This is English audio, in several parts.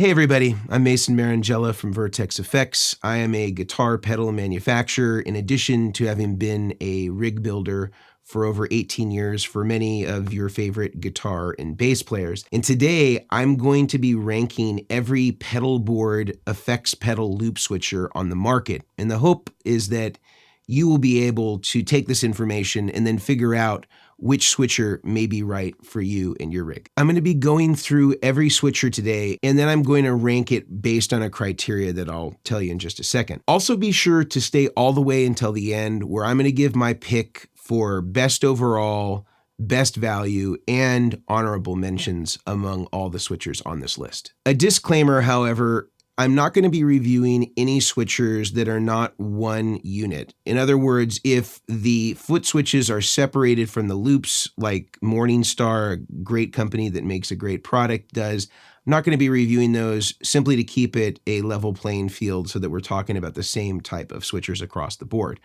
Hey everybody, I'm Mason Marangella from Vertex Effects. I am a guitar pedal manufacturer in addition to having been a rig builder for over 18 years for many of your favorite guitar and bass players. And today I'm going to be ranking every pedalboard effects pedal loop switcher on the market. And the hope is that you will be able to take this information and then figure out which switcher may be right for you and your rig. I'm going to be going through every switcher today, and then I'm going to rank it based on a criteria that I'll tell you in just a second. Also be sure to stay all the way until the end, where I'm going to give my pick for best overall, best value, and honorable mentions among all the switchers on this list. A disclaimer, however, I'm not going to be reviewing any switchers that are not one unit. In other words, if the foot switches are separated from the loops, like Morningstar, a great company that makes a great product, does, I'm not going to be reviewing those simply to keep it a level playing field so that we're talking about the same type of switchers across the board.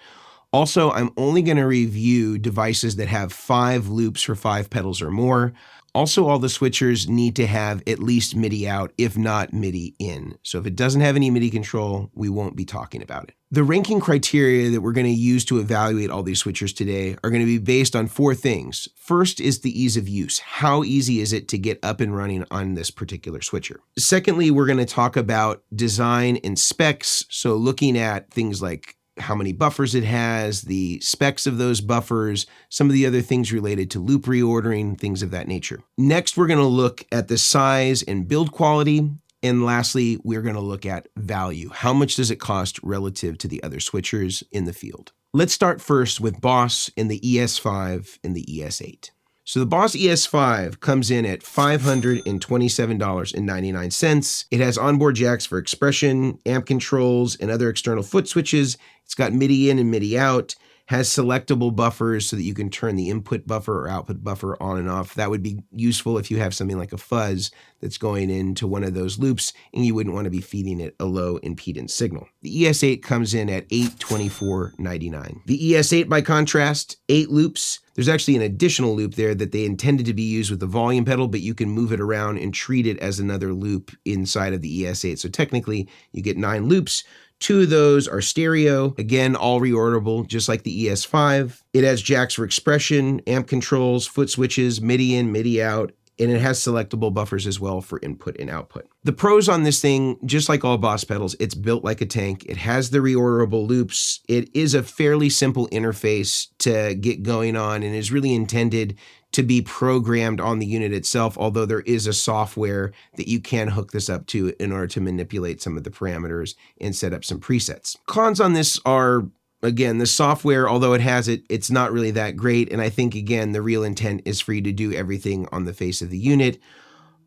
Also, I'm only going to review devices that have 5 loops for 5 pedals or more. Also, all the switchers need to have at least MIDI out, if not MIDI in. So if it doesn't have any MIDI control, we won't be talking about it. The ranking criteria that we're going to use to evaluate all these switchers today are going to be based on 4 things. First is the ease of use. How easy is it to get up and running on this particular switcher? Secondly, we're going to talk about design and specs. So looking at things like how many buffers it has, the specs of those buffers, some of the other things related to loop reordering, things of that nature. Next, we're going to look at the size and build quality. And lastly, we're going to look at value. How much does it cost relative to the other switchers in the field? Let's start first with Boss in the ES5 and the ES8. So the Boss ES5 comes in at $527.99. It has onboard jacks for expression, amp controls, and other external foot switches. It's got MIDI in and MIDI out, has selectable buffers so that you can turn the input buffer or output buffer on and off. That would be useful if you have something like a fuzz that's going into one of those loops and you wouldn't want to be feeding it a low impedance signal. The ES8 comes in at $824.99. The ES8, by contrast, 8 loops. There's actually an additional loop there that they intended to be used with the volume pedal, but you can move it around and treat it as another loop inside of the ES8. So technically, you get 9 loops. 2 of those are stereo, again, all reorderable, just like the ES5. It has jacks for expression, amp controls, foot switches, MIDI in, MIDI out, and it has selectable buffers as well for input and output. The pros on this thing, just like all Boss pedals, it's built like a tank. It has the reorderable loops. It is a fairly simple interface to get going on and is really intended to be programmed on the unit itself, although there is a software that you can hook this up to in order to manipulate some of the parameters and set up some presets. Cons on this are, again, the software, although it has it, it's not really that great. And I think, again, the real intent is for you to do everything on the face of the unit.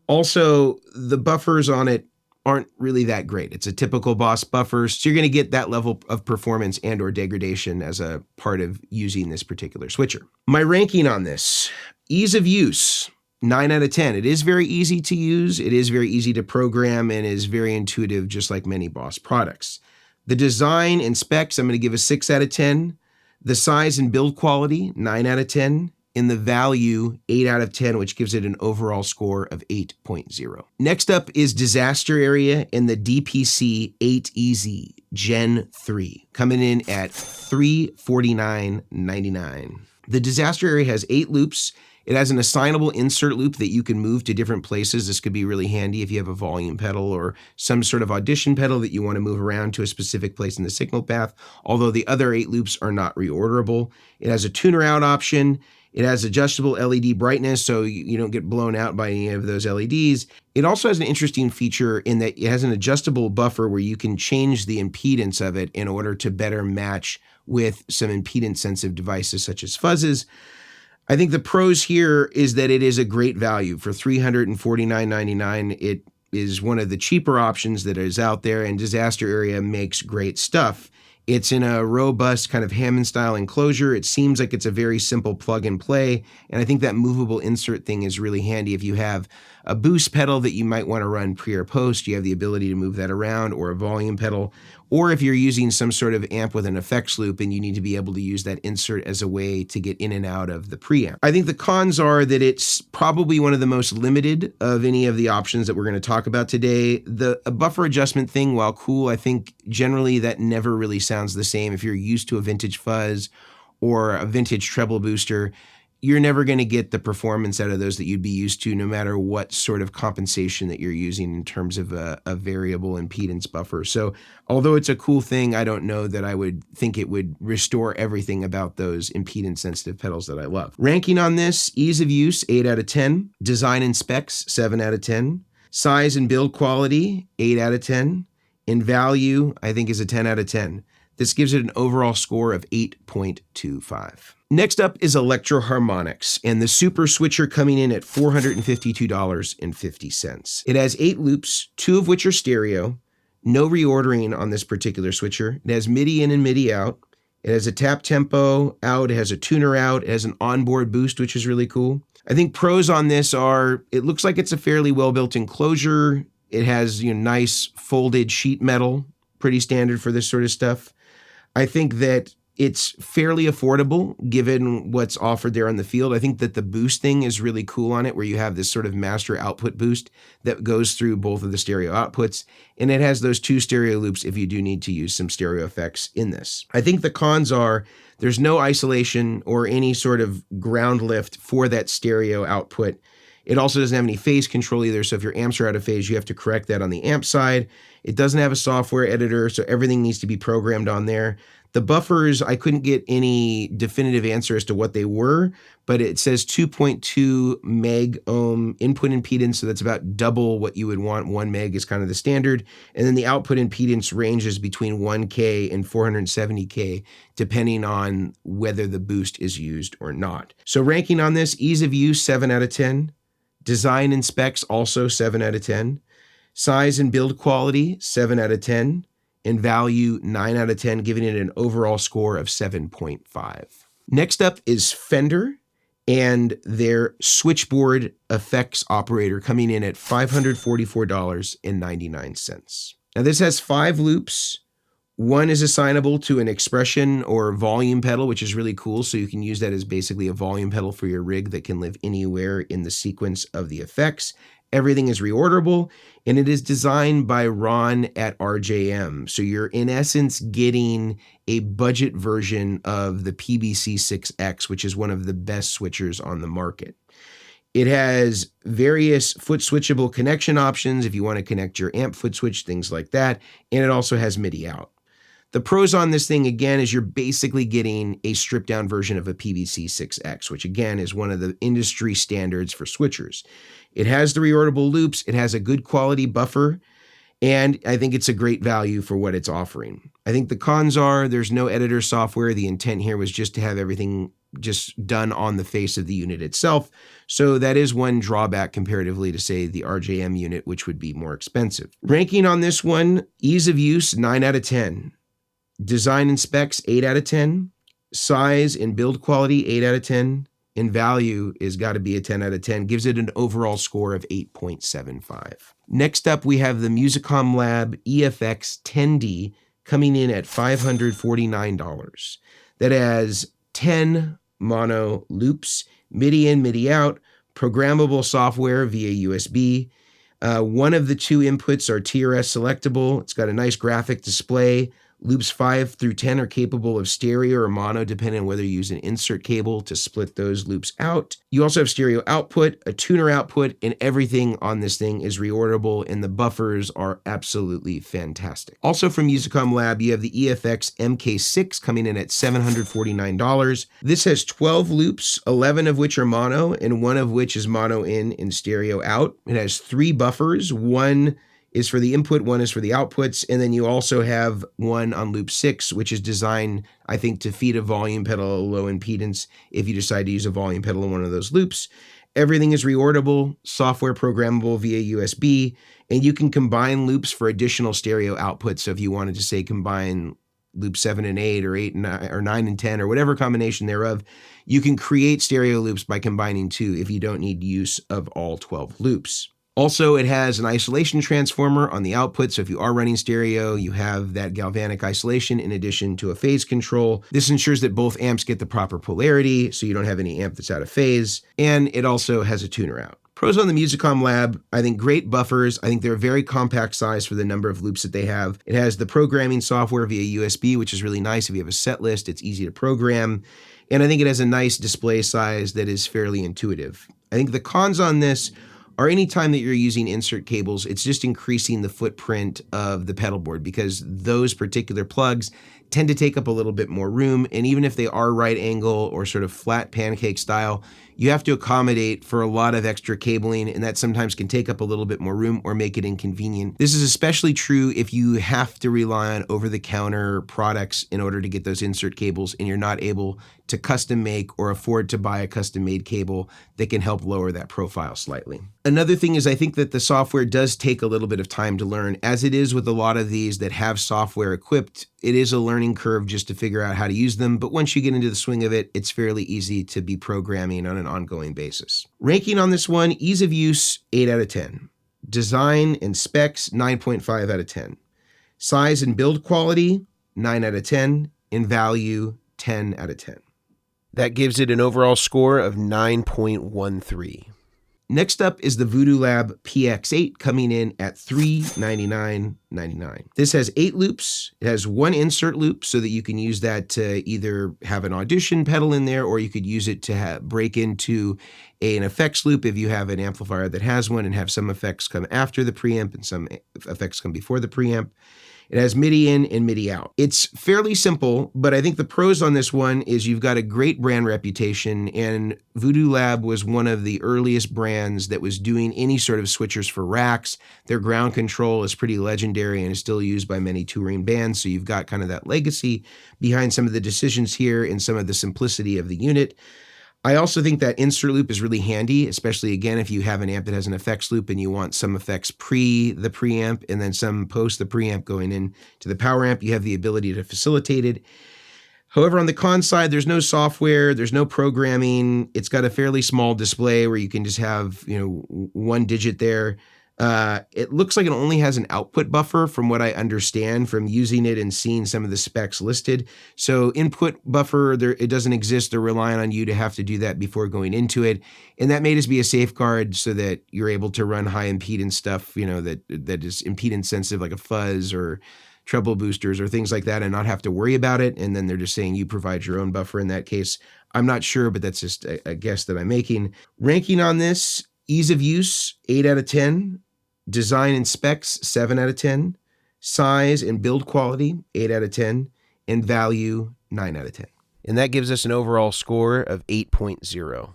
Also, the buffers on it aren't really that great. It's a typical Boss buffer, so you're going to get that level of performance and or degradation as a part of using this particular switcher. My ranking on this, ease of use, 9 out of 10. It is very easy to use. It is very easy to program and is very intuitive, just like many Boss products. The design and specs, I'm going to give a 6 out of 10. The size and build quality, 9 out of 10. And the value, 8 out of 10, which gives it an overall score of 8.0. Next up is disaster area in the DPC 8EZ Gen 3, coming in at $349.99. The disaster area has 8 loops. It has an assignable insert loop that you can move to different places. This could be really handy if you have a volume pedal or some sort of audition pedal that you want to move around to a specific place in the signal path, although the other 8 loops are not reorderable. It has a tuner out option. It has adjustable LED brightness, so you don't get blown out by any of those LEDs. It also has an interesting feature in that it has an adjustable buffer where you can change the impedance of it in order to better match with some impedance-sensitive devices such as fuzzes. I think the pros here is that it is a great value. For $349.99, it is one of the cheaper options that is out there, and Disaster Area makes great stuff. It's in a robust kind of Hammond-style enclosure. It seems like it's a very simple plug and play, and I think that movable insert thing is really handy. If you have a boost pedal that you might want to run pre or post, you have the ability to move that around, or a volume pedal, or if you're using some sort of amp with an effects loop and you need to be able to use that insert as a way to get in and out of the preamp. I think the cons are that it's probably one of the most limited of any of the options that we're going to talk about today. The buffer adjustment thing, while cool, I think generally that never really sounds the same. If you're used to a vintage fuzz or a vintage treble booster, you're never going to get the performance out of those that you'd be used to, no matter what sort of compensation that you're using in terms of a variable impedance buffer. So although it's a cool thing, I don't know that I would think it would restore everything about those impedance sensitive pedals that I love. Ranking on this: ease of use, 8 out of 10. Design and specs, 7 out of 10. Size and build quality, 8 out of 10. In value, I think is a 10 out of 10. This gives it an overall score of 8.25. Next up is Electro-Harmonix, and the Super Switcher coming in at $452.50. It has 8 loops, 2 of which are stereo. No reordering on this particular switcher. It has MIDI in and MIDI out. It has a tap tempo out. It has a tuner out. It has an onboard boost, which is really cool. I think pros on this are, it looks like it's a fairly well-built enclosure. It has, nice folded sheet metal, pretty standard for this sort of stuff. I think that it's fairly affordable given what's offered there on the field. I think that the boost thing is really cool on it, where you have this sort of master output boost that goes through both of the stereo outputs, and it has those 2 stereo loops if you do need to use some stereo effects in this. I think the cons are there's no isolation or any sort of ground lift for that stereo output. It also doesn't have any phase control either, so if your amps are out of phase, you have to correct that on the amp side. It doesn't have a software editor, so everything needs to be programmed on there. The buffers, I couldn't get any definitive answer as to what they were, but it says 2.2 meg ohm input impedance, so that's about double what you would want. 1 meg is kind of the standard. And then the output impedance ranges between 1K and 470K, depending on whether the boost is used or not. So ranking on this: ease of use, 7 out of 10. Design and specs, also 7 out of 10. Size and build quality, 7 out of 10. In value, 9 out of 10, giving it an overall score of 7.5. Next up is Fender and their switchboard effects operator, coming in at $544.99. Now this has 5 loops. 1 is assignable to an expression or volume pedal, which is really cool. So you can use that as basically a volume pedal for your rig that can live anywhere in the sequence of the effects. Everything is reorderable, and it is designed by Ron at RJM. So you're in essence getting a budget version of the PBC6X, which is one of the best switchers on the market. It has various foot switchable connection options if you want to connect your amp foot switch, things like that. And it also has MIDI out. The pros on this thing, again, is you're basically getting a stripped down version of a PBC6X, which again is one of the industry standards for switchers. It has the reorderable loops, it has a good quality buffer, and I think it's a great value for what it's offering. I think the cons are there's no editor software. The intent here was just to have everything just done on the face of the unit itself. So that is one drawback comparatively to, say, the RJM unit, which would be more expensive. Ranking on this one: ease of use, 9 out of 10. Design and specs, 8 out of 10. Size and build quality, 8 out of 10. In value is got to be a 10 out of 10. Gives it an overall score of 8.75. Next up, we have the Musicom Lab EFX 10D coming in at $549. That has 10 mono loops, MIDI in, MIDI out, programmable software via USB. One of the 2 inputs are TRS selectable. It's got a nice graphic display. Loops 5 through 10 are capable of stereo or mono, depending on whether you use an insert cable to split those loops out. You also have stereo output, a tuner output, and everything on this thing is reorderable, and the buffers are absolutely fantastic. Also from Musicom Lab, you have the EFX MK6 coming in at $749. This has 12 loops, 11 of which are mono, and 1 of which is mono in and stereo out. It has 3 buffers. 1 is for the input, 1 is for the outputs, and then you also have 1 on loop 6, which is designed, I think, to feed a volume pedal at a low impedance if you decide to use a volume pedal in one of those loops. Everything is reorderable, software programmable via USB, and you can combine loops for additional stereo outputs. So if you wanted to, say, combine loop 7 and 8 or 8 and 9 or 9 and 10 or whatever combination thereof, you can create stereo loops by combining 2 if you don't need use of all 12 loops. Also, it has an isolation transformer on the output, so if you are running stereo, you have that galvanic isolation in addition to a phase control. This ensures that both amps get the proper polarity, so you don't have any amp that's out of phase, and it also has a tuner out. Pros on the Musicom Lab, I think great buffers. I think they're a very compact size for the number of loops that they have. It has the programming software via USB, which is really nice. If you have a set list, it's easy to program. And I think it has a nice display size that is fairly intuitive. I think the cons on this are anytime that you're using insert cables, it's just increasing the footprint of the pedal board because those particular plugs tend to take up a little bit more room. And even if they are right angle or sort of flat pancake style, you have to accommodate for a lot of extra cabling, and that sometimes can take up a little bit more room or make it inconvenient. This is especially true if you have to rely on over-the-counter products in order to get those insert cables and you're not able to custom make or afford to buy a custom-made cable that can help lower that profile slightly. Another thing is I think that the software does take a little bit of time to learn. As it is with a lot of these that have software equipped, it is a learning curve just to figure out how to use them, but once you get into the swing of it, it's fairly easy to be programming on an ongoing basis. Ranking on this one, ease of use, 8 out of 10. Design and specs, 9.5 out of 10. Size and build quality, 9 out of 10. And value, 10 out of 10. That gives it an overall score of 9.13. Next up is the Voodoo Lab PX8 coming in at $399.99. This has 8 loops. It has 1 insert loop so that you can use that to either have an audition pedal in there or you could use it to break into an effects loop if you have an amplifier that has one and have some effects come after the preamp and some effects come before the preamp. It has MIDI in and MIDI out. It's fairly simple, but I think the pros on this one is you've got a great brand reputation, and Voodoo Lab was one of the earliest brands that was doing any sort of switchers for racks. Their ground control is pretty legendary and is still used by many touring bands, so you've got kind of that legacy behind some of the decisions here and some of the simplicity of the unit. I also think that insert loop is really handy, especially again if you have an amp that has an effects loop and you want some effects pre the preamp and then some post the preamp going in to the power amp. You have the ability to facilitate it. However, on the con side, there's no software, there's no programming. It's got a fairly small display where you can just have, one digit there. It looks like it only has an output buffer from what I understand from using it and seeing some of the specs listed. So input buffer, it doesn't exist. They're relying on you to have to do that before going into it. And that may just be a safeguard so that you're able to run high impedance stuff, that is impedance sensitive, like a fuzz or treble boosters or things like that, and not have to worry about it. And then they're just saying you provide your own buffer in that case. I'm not sure, but that's just a guess that I'm making. Ranking on this, ease of use, 8 out of 10. Design and specs, 7 out of 10. Size and build quality, 8 out of 10. And value, 9 out of 10. And that gives us an overall score of 8.0.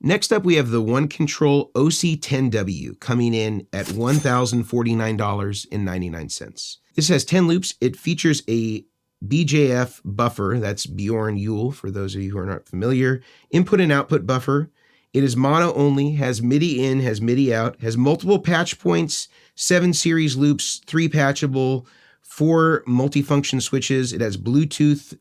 Next up, we have the One Control OC10W coming in at $1,049.99. This has 10 loops. It features a BJF buffer, that's Bjorn Yule for those of you who are not familiar, input and output buffer. It is mono only, has MIDI in, has MIDI out, has multiple patch points, 7 series loops, 3 patchable, 4 multifunction switches. It has Bluetooth,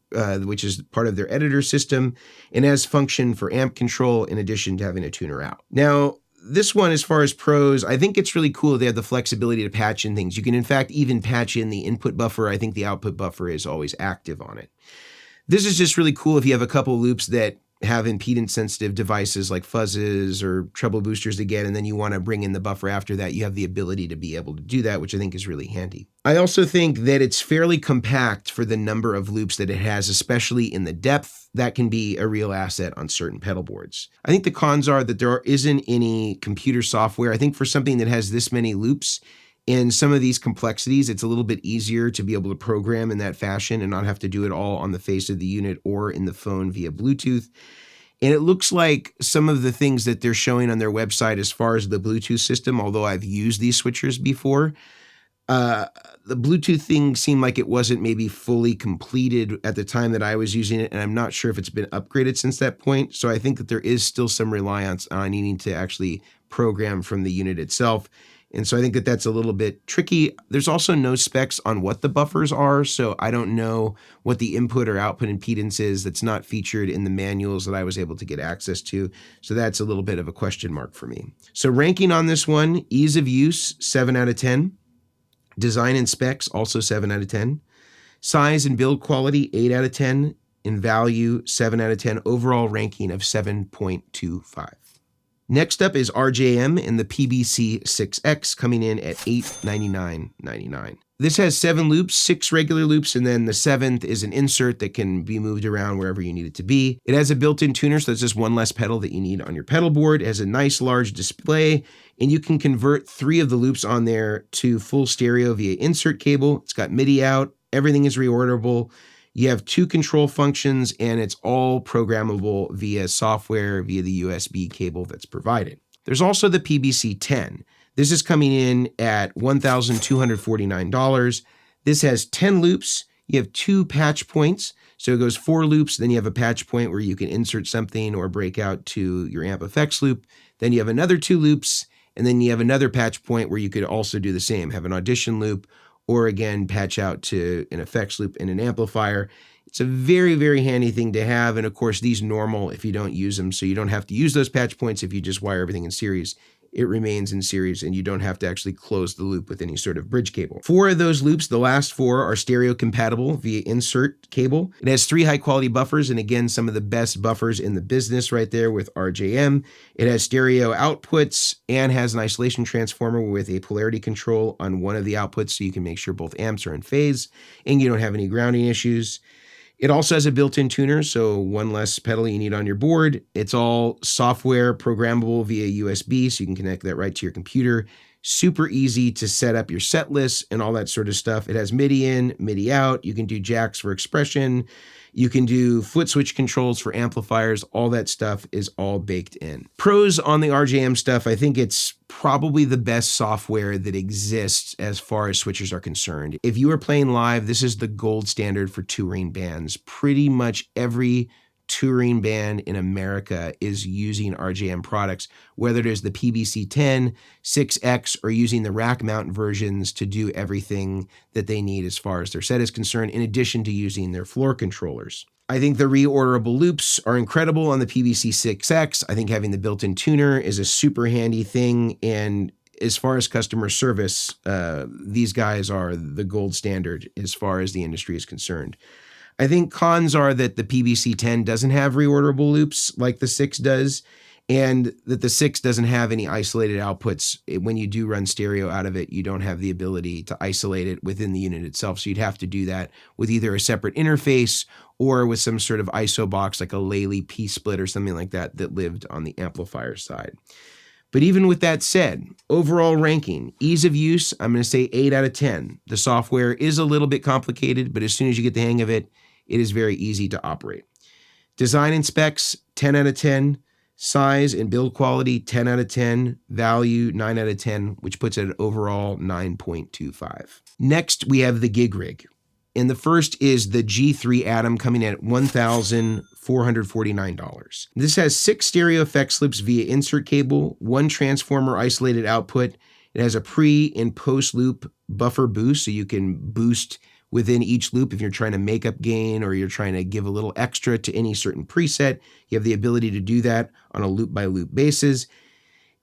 which is part of their editor system, and has function for amp control in addition to having a tuner out. Now, this one, as far as pros, I think it's really cool. They have the flexibility to patch in things. You can, in fact, even patch in the input buffer. I think the output buffer is always active on it. This is just really cool if you have a couple loops that have impedance sensitive devices like fuzzes or treble boosters again, and then you want to bring in the buffer after that. You have the ability to be able to do that, which I think is really handy. I also think that it's fairly compact for the number of loops that it has, especially in the depth. That can be a real asset on certain pedal boards. I think the cons are that there isn't any computer software. I think for something that has this many loops, in some of these complexities, it's a little bit easier to be able to program in that fashion and not have to do it all on the face of the unit or in the phone via Bluetooth. And it looks like some of the things that they're showing on their website as far as the Bluetooth system, although I've used these switchers before, the Bluetooth thing seemed like it wasn't maybe fully completed at the time that I was using it, and I'm not sure if it's been upgraded since that point. So I think that there is still some reliance on needing to actually program from the unit itself. And so I think that that's a little bit tricky. There's also no specs on what the buffers are, so I don't know what the input or output impedance is. That's not featured in the manuals that I was able to get access to. So that's a little bit of a question mark for me. So ranking on this one, ease of use, 7 out of 10. Design and specs, also 7 out of 10. Size and build quality, 8 out of 10. In value, 7 out of 10. Overall ranking of 7.25. Next up is RJM and the PBC6X coming in at $899.99. This has 7 loops, 6 regular loops, and then the 7th is an insert that can be moved around wherever you need it to be. It has a built-in tuner, so that's just one less pedal that you need on your pedal board. It has a nice large display, and you can convert 3 of the loops on there to full stereo via insert cable. It's got MIDI out. Everything is reorderable. You have 2 control functions, and it's all programmable via software, via the USB cable that's provided. There's also the PBC-10. This is coming in at $1,249. This has 10 loops. You have 2 patch points. So it goes 4 loops, then you have a patch point where you can insert something or break out to your amp effects loop. Then you have another 2 loops, and then you have another patch point where you could also do the same, have an audition loop, or again, patch out to an effects loop and an amplifier. It's a very, very handy thing to have. And of course, these normal if you don't use them. So you don't have to use those patch points if you just wire everything in series. It remains in series and you don't have to actually close the loop with any sort of bridge cable. 4 of those loops, the last 4, are stereo compatible via insert cable. It has 3 high quality buffers, and again, some of the best buffers in the business right there with RJM. It has stereo outputs and has an isolation transformer with a polarity control on one of the outputs, so you can make sure both amps are in phase and you don't have any grounding issues. It also has a built-in tuner, so one less pedal you need on your board. It's all software programmable via USB, so you can connect that right to your computer. Super easy to set up your set list and all that sort of stuff. It has MIDI in, MIDI out. You can do jacks for expression. You can do foot switch controls for amplifiers. All that stuff is all baked in. Pros on the RJM stuff, I think it's probably the best software that exists as far as switchers are concerned. If you are playing live, this is the gold standard for touring bands. Pretty much every touring band in America is using RJM products, whether it is the PBC-10, 6X, or using the rack mount versions to do everything that they need as far as their set is concerned, in addition to using their floor controllers. I think the reorderable loops are incredible on the PBC-6X. I think having the built-in tuner is a super handy thing, and as far as customer service, these guys are the gold standard as far as the industry is concerned. I think cons are that the PBC-10 doesn't have reorderable loops like the 6 does, and that the 6 doesn't have any isolated outputs. When you do run stereo out of it, you don't have the ability to isolate it within the unit itself. So you'd have to do that with either a separate interface or with some sort of ISO box like a Lely P-split or something like that that lived on the amplifier side. But even with that said, overall ranking, ease of use, I'm going to say 8 out of 10. The software is a little bit complicated, but as soon as you get the hang of it, it is very easy to operate. Design and specs, 10 out of 10. Size and build quality, 10 out of 10. Value, 9 out of 10, which puts it at overall 9.25. Next, we have the TheGigRig. And the first is the G3 Atom coming in at $1,449. This has 6 stereo effects loops via insert cable, 1 transformer isolated output. It has a pre and post loop buffer boost, so you can boost within each loop if you're trying to make up gain or you're trying to give a little extra to any certain preset. You have the ability to do that on a loop by loop basis.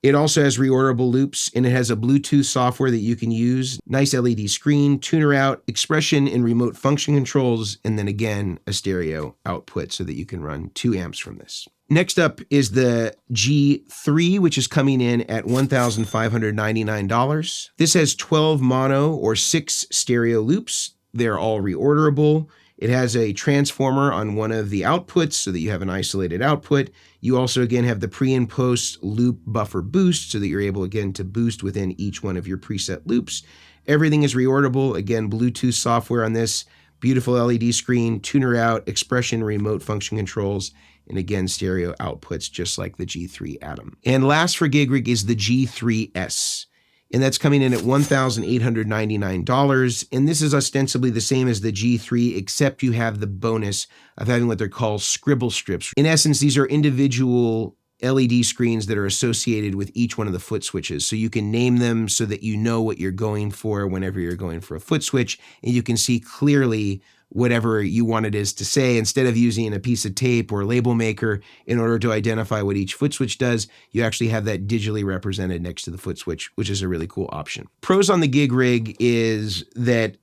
It also has reorderable loops, and it has a Bluetooth software that you can use, nice LED screen, tuner out, expression and remote function controls, and then again, a stereo output so that you can run 2 amps from this. Next up is the G3, which is coming in at $1,599. This has 12 mono or 6 stereo loops. They're all reorderable. It has a transformer on one of the outputs so that you have an isolated output. You also, again, have the pre and post loop buffer boost so that you're able, again, to boost within each one of your preset loops. Everything is reorderable. Again, Bluetooth software on this, beautiful LED screen, tuner out, expression, remote function controls, and again, stereo outputs just like the G3 Atom. And last for TheGigRig is the G3S. And that's coming in at $1,899. And this is ostensibly the same as the G3, except you have the bonus of having what they're called scribble strips. In essence, these are individual LED screens that are associated with each one of the foot switches. So you can name them so that you know what you're going for whenever you're going for a foot switch, and you can see clearly whatever you want it is to say. Instead of using a piece of tape or label maker in order to identify what each foot switch does, you actually have that digitally represented next to the foot switch, which is a really cool option. Pros on the TheGigRig is that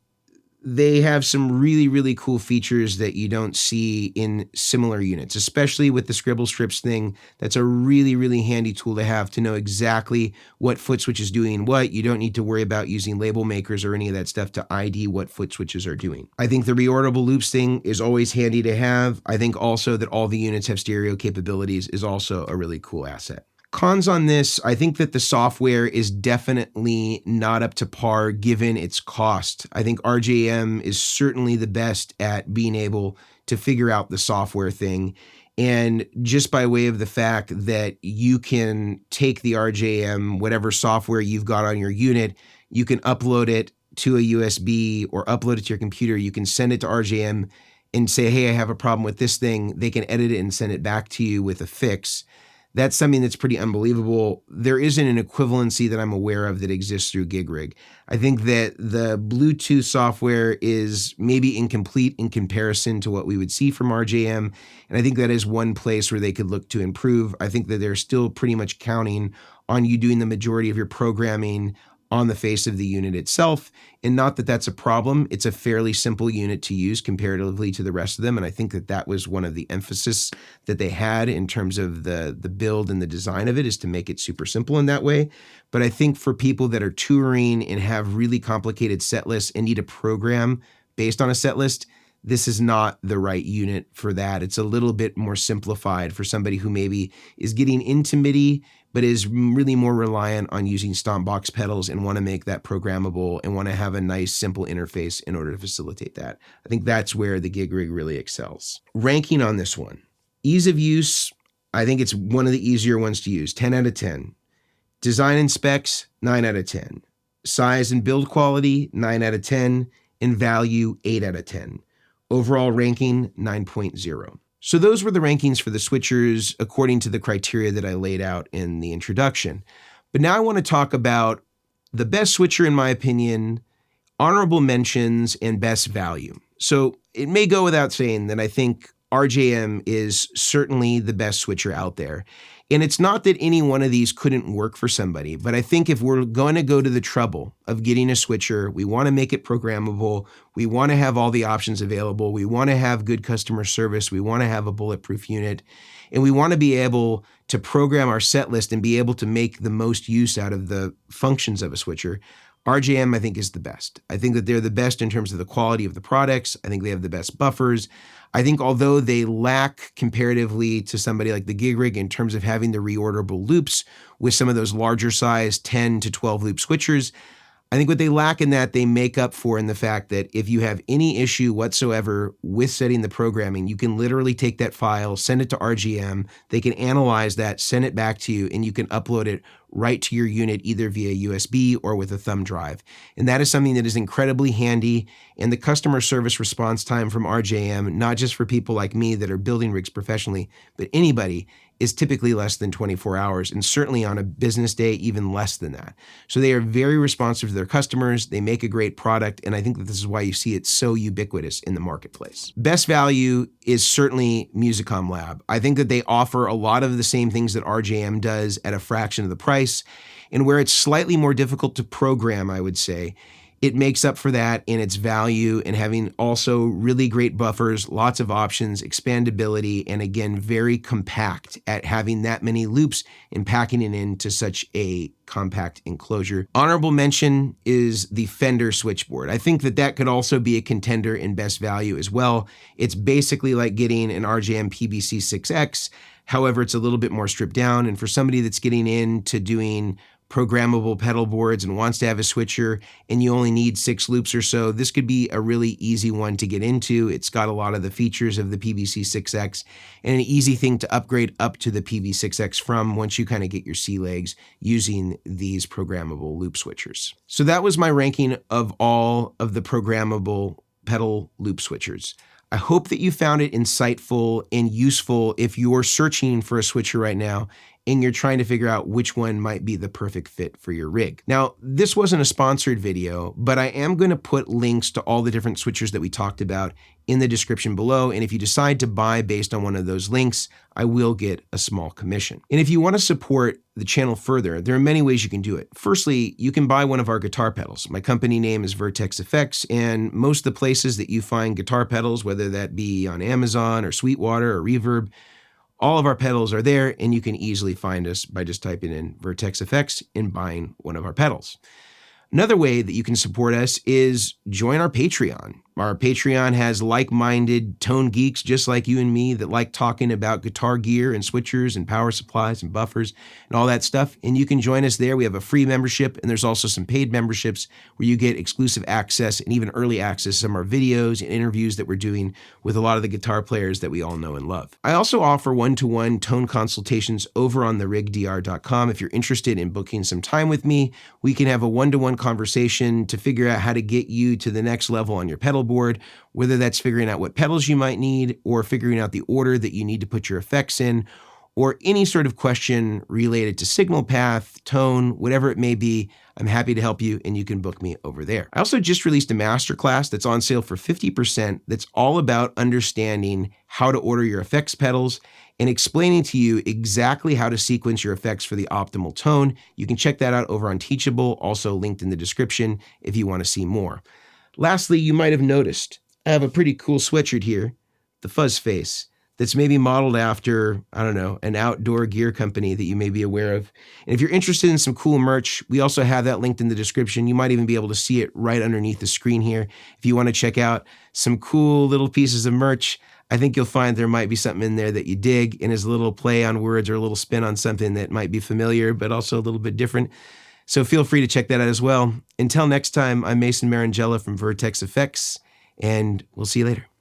they have some really, really cool features that you don't see in similar units, especially with the scribble strips thing. That's a really, really handy tool to have to know exactly what foot switch is doing what. You don't need to worry about using label makers or any of that stuff to ID what foot switches are doing. I think the reorderable loops thing is always handy to have. I think also that all the units have stereo capabilities is also a really cool asset. Cons on this, I think that the software is definitely not up to par given its cost. I think RJM is certainly the best at being able to figure out the software thing. And just by way of the fact that you can take the RJM, whatever software you've got on your unit, you can upload it to a USB or upload it to your computer. You can send it to RJM and say, hey, I have a problem with this thing. They can edit it and send it back to you with a fix. That's something that's pretty unbelievable. There isn't an equivalency that I'm aware of that exists through TheGigRig. I think that the Bluetooth software is maybe incomplete in comparison to what we would see from RJM, and I think that is one place where they could look to improve. I think that they're still pretty much counting on you doing the majority of your programming on the face of the unit itself. And not that that's a problem. It's a fairly simple unit to use comparatively to the rest of them. And I think that that was one of the emphasis that they had in terms of the build and the design of it, is to make it super simple in that way. But I think for people that are touring and have really complicated set lists and need a program based on a set list, this is not the right unit for that. It's a little bit more simplified for somebody who maybe is getting into MIDI, but is really more reliant on using stomp box pedals and want to make that programmable and want to have a nice, simple interface in order to facilitate that. I think that's where the TheGigRig really excels. Ranking on this one. Ease of use, I think it's one of the easier ones to use, 10 out of 10. Design and specs, 9 out of 10. Size and build quality, 9 out of 10. And value, 8 out of 10. Overall ranking, 9.0. So those were the rankings for the switchers according to the criteria that I laid out in the introduction. But now I want to talk about the best switcher in my opinion, honorable mentions, and best value. So it may go without saying that I think RJM is certainly the best switcher out there. And it's not that any one of these couldn't work for somebody, but I think if we're going to go to the trouble of getting a switcher, we want to make it programmable, we want to have all the options available, we want to have good customer service, we want to have a bulletproof unit, and we want to be able to program our set list and be able to make the most use out of the functions of a switcher. RJM, I think, is the best. I think that they're the best in terms of the quality of the products. I think they have the best buffers. I think although they lack comparatively to somebody like the TheGigRig in terms of having the reorderable loops with some of those larger size 10 to 12 loop switchers, I think what they lack in that they make up for in the fact that if you have any issue whatsoever with setting the programming, you can literally take that file, send it to RJM, they can analyze that, send it back to you, and you can upload it right to your unit either via USB or with a thumb drive. And that is something that is incredibly handy. And the customer service response time from RJM, not just for people like me that are building rigs professionally, but anybody, is typically less than 24 hours, and certainly on a business day, even less than that. So they are very responsive to their customers, they make a great product, and I think that this is why you see it so ubiquitous in the marketplace. Best value is certainly Musicom Lab. I think that they offer a lot of the same things that RJM does at a fraction of the price, and where it's slightly more difficult to program, I would say, it makes up for that in its value and having also really great buffers, lots of options, expandability, and again, very compact at having that many loops and packing it into such a compact enclosure. Honorable mention is the Fender switchboard. I think that that could also be a contender in best value as well. It's basically like getting an RJM PBC6X. However, it's a little bit more stripped down. And for somebody that's getting into doing programmable pedal boards and wants to have a switcher and you only need 6 loops or so, this could be a really easy one to get into. It's got a lot of the features of the PBC6X and an easy thing to upgrade up to the PB6X from once you kind of get your sea legs using these programmable loop switchers. So that was my ranking of all of the programmable pedal loop switchers. I hope that you found it insightful and useful if you're searching for a switcher right now and you're trying to figure out which one might be the perfect fit for your rig. Now, this wasn't a sponsored video, but I am going to put links to all the different switchers that we talked about in the description below. And if you decide to buy based on one of those links, I will get a small commission. And if you want to support the channel further, there are many ways you can do it. Firstly, you can buy one of our guitar pedals. My company name is Vertex Effects, and most of the places that you find guitar pedals, whether that be on Amazon or Sweetwater or Reverb, all of our pedals are there, and you can easily find us by just typing in Vertex Effects and buying one of our pedals. Another way that you can support us is join our Patreon. Our Patreon has like-minded tone geeks just like you and me that like talking about guitar gear and switchers and power supplies and buffers and all that stuff. And you can join us there. We have a free membership, and there's also some paid memberships where you get exclusive access and even early access to some of our videos and interviews that we're doing with a lot of the guitar players that we all know and love. I also offer one-to-one tone consultations over on TheGigRig.com. If you're interested in booking some time with me, we can have a one-to-one conversation to figure out how to get you to the next level on your pedal board, whether that's figuring out what pedals you might need or figuring out the order that you need to put your effects in, or any sort of question related to signal path, tone, whatever it may be. I'm happy to help you, and you can book me over there. I also just released a masterclass that's on sale for 50% that's all about understanding how to order your effects pedals and explaining to you exactly how to sequence your effects for the optimal tone. You can check that out over on Teachable, also linked in the description if you want to see more. Lastly, you might have noticed I have a pretty cool sweatshirt here, the Fuzz Face, that's maybe modeled after, I don't know, an outdoor gear company that you may be aware of. And if you're interested in some cool merch, we also have that linked in the description. You might even be able to see it right underneath the screen here. If you want to check out some cool little pieces of merch, I think you'll find there might be something in there that you dig, and is a little play on words or a little spin on something that might be familiar, but also a little bit different. So feel free to check that out as well. Until next time, I'm Marangella from Vertex Effects, and we'll see you later.